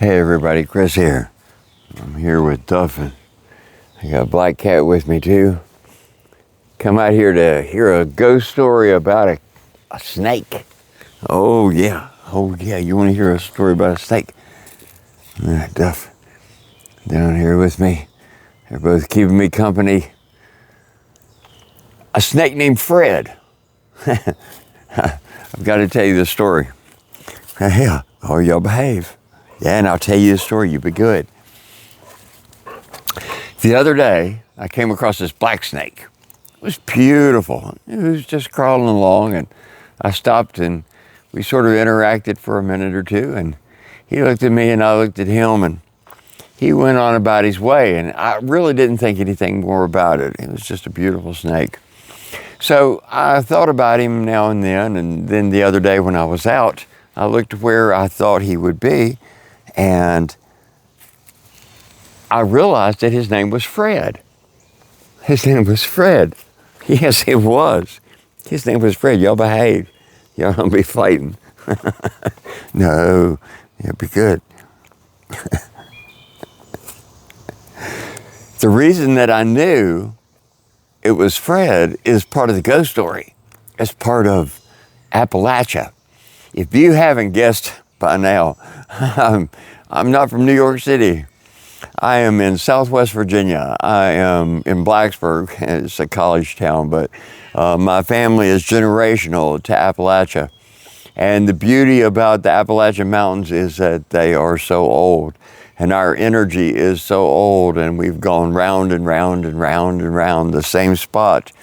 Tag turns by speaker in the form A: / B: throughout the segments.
A: Hey everybody, Chris here. I'm here with Duff and I got a black cat with me too. Come out here to hear a ghost story about a snake. Oh yeah, you want to hear a story about a snake? All right, Duff, down here with me. They're both keeping me company. A snake named Fred. I've got to tell you the story. Yeah, oh y'all behave. Yeah, and I'll tell you the story, you be good. The other day, I came across this black snake. It was beautiful. It was just crawling along, and I stopped and we sort of interacted for a minute or two, and he looked at me and I looked at him, and he went on about his way, and I really didn't think anything more about it. It was just a beautiful snake. So I thought about him now and then the other day when I was out, I looked where I thought he would be, and I realized that his name was Fred. His name was Fred. Yes, it was. His name was Fred. Y'all behave. Y'all don't be fighting. No, you'll be good. The reason that I knew it was Fred is part of the ghost story. It's part of Appalachia. If you haven't guessed by now, I'm not from New York City. I am in Southwest Virginia. I am in Blacksburg. It's a college town, but my family is generational to Appalachia. And the beauty about the Appalachian Mountains is that they are so old, and our energy is so old, and we've gone round and round and round and round the same spot.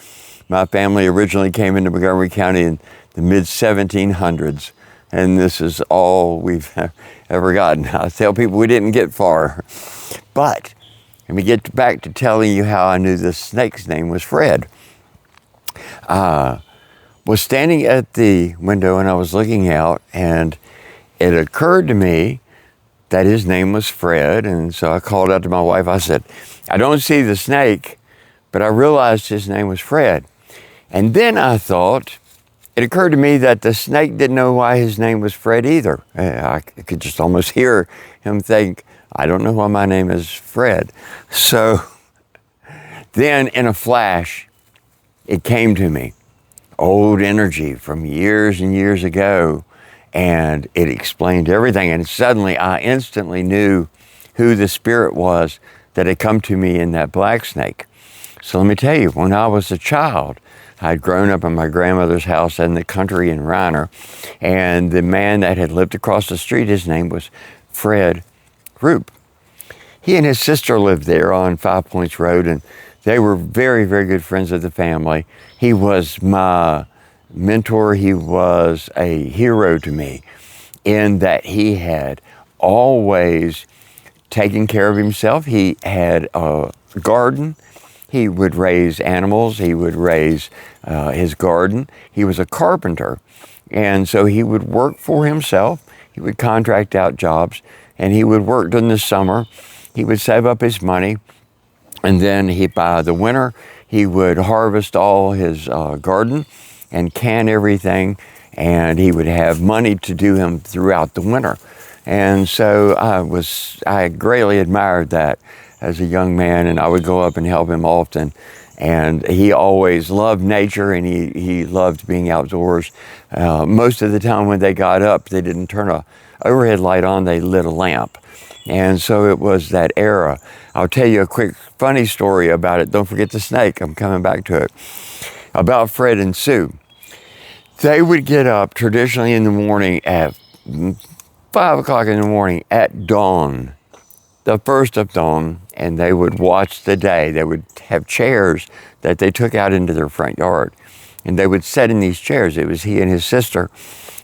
A: My family originally came into Montgomery County in the mid-1700s, and this is all we've ever gotten. I tell people we didn't get far. But let me get back to telling you how I knew the snake's name was Fred. Was standing at the window and I was looking out, and it occurred to me that his name was Fred. And so I called out to my wife. I said, I don't see the snake, but I realized his name was Fred. And then I thought, it occurred to me that the snake didn't know why his name was Fred either. I could just almost hear him think, I don't know why my name is Fred. So then in a flash, it came to me. Old energy from years and years ago. And it explained everything. And suddenly I instantly knew who the spirit was that had come to me in that black snake. So let me tell you, when I was a child, I'd grown up in my grandmother's house in the country in Reiner, and the man that had lived across the street, his name was Fred Roop. He and his sister lived there on 5 Points Road, and they were very, very good friends of the family. He was my mentor. He was a hero to me in that he had always taken care of himself. He had a garden. He would raise animals. He would raise his garden. He was a carpenter. And so he would work for himself. He would contract out jobs, and he would work during the summer. He would save up his money, and then by the winter, he would harvest all his garden and can everything, and he would have money to do him throughout the winter. And so I greatly admired that as a young man, and I would go up and help him often. And he always loved nature, and he loved being outdoors. Most of the time when they got up, they didn't turn a overhead light on, they lit a lamp. And so it was that era. I'll tell you a quick funny story about it. Don't forget the snake, I'm coming back to it. About Fred and Sue. They would get up traditionally in the morning at 5 o'clock in the morning at dawn, the first of dawn, and they would watch the day. They would have chairs that they took out into their front yard, and they would sit in these chairs. It was he and his sister,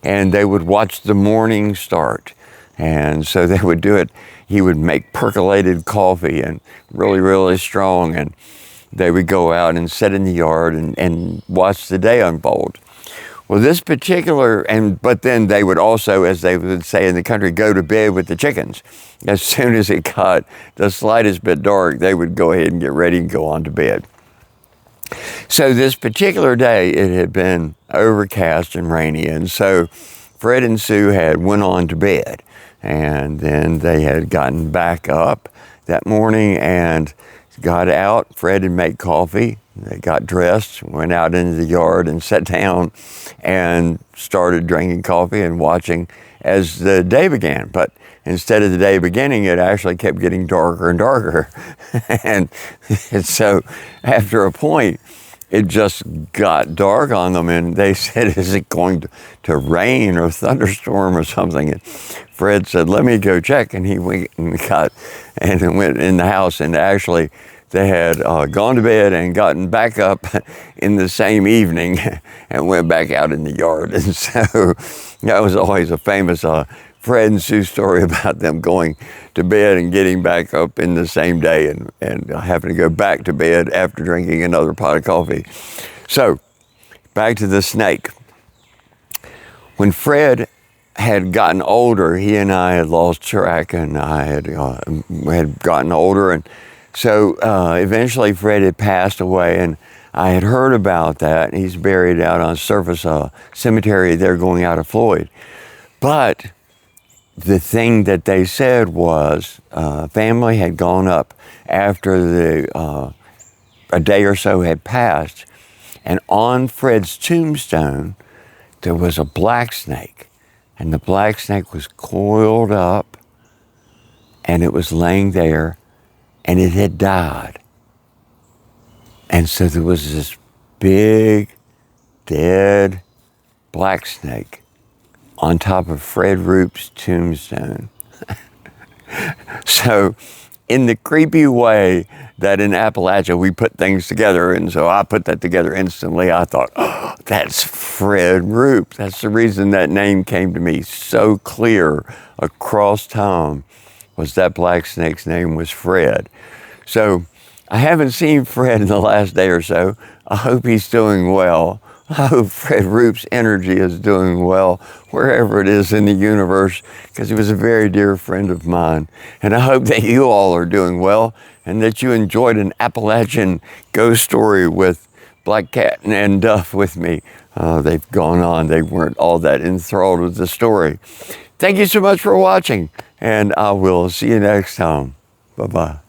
A: and they would watch the morning start. And so they would do it. He would make percolated coffee and really, really strong, and they would go out and sit in the yard and watch the day unfold. Well, this particular, but then they would also, as they would say in the country, go to bed with the chickens. As soon as it got the slightest bit dark, they would go ahead and get ready and go on to bed. So this particular day, it had been overcast and rainy, and so Fred and Sue had went on to bed, and then they had gotten back up that morning and got out. Fred had made coffee. They got dressed, went out into the yard and sat down and started drinking coffee and watching as the day began. But instead of the day beginning, it actually kept getting darker and darker. and so after a point, it just got dark on them, and they said, is it going to rain or thunderstorm or something? And Fred said, let me go check. And he went and went in the house, and actually they had gone to bed and gotten back up in the same evening and went back out in the yard. And so that was always a famous Fred and Sue story about them going to bed and getting back up in the same day and having to go back to bed after drinking another pot of coffee. So back to the snake. When Fred had gotten older, he and I had lost track, and I had gotten older, and so eventually Fred had passed away, and I had heard about that. He's buried out on Surface Cemetery there going out of Floyd. But the thing that they said was family had gone up after a day or so had passed, and on Fred's tombstone there was a black snake, and the black snake was coiled up, and it was laying there, and it had died. And so there was this big, dead black snake on top of Fred Roop's tombstone. So in the creepy way that in Appalachia we put things together, and so I put that together instantly, I thought, oh, that's Fred Roop. That's the reason that name came to me so clear across time, was that black snake's name was Fred. So I haven't seen Fred in the last day or so. I hope he's doing well. I hope Fred Roop's energy is doing well wherever it is in the universe, because he was a very dear friend of mine. And I hope that you all are doing well, and that you enjoyed an Appalachian ghost story with Black Cat and Duff with me. They've gone on. They weren't all that enthralled with the story. Thank you so much for watching, and I will see you next time. Bye-bye.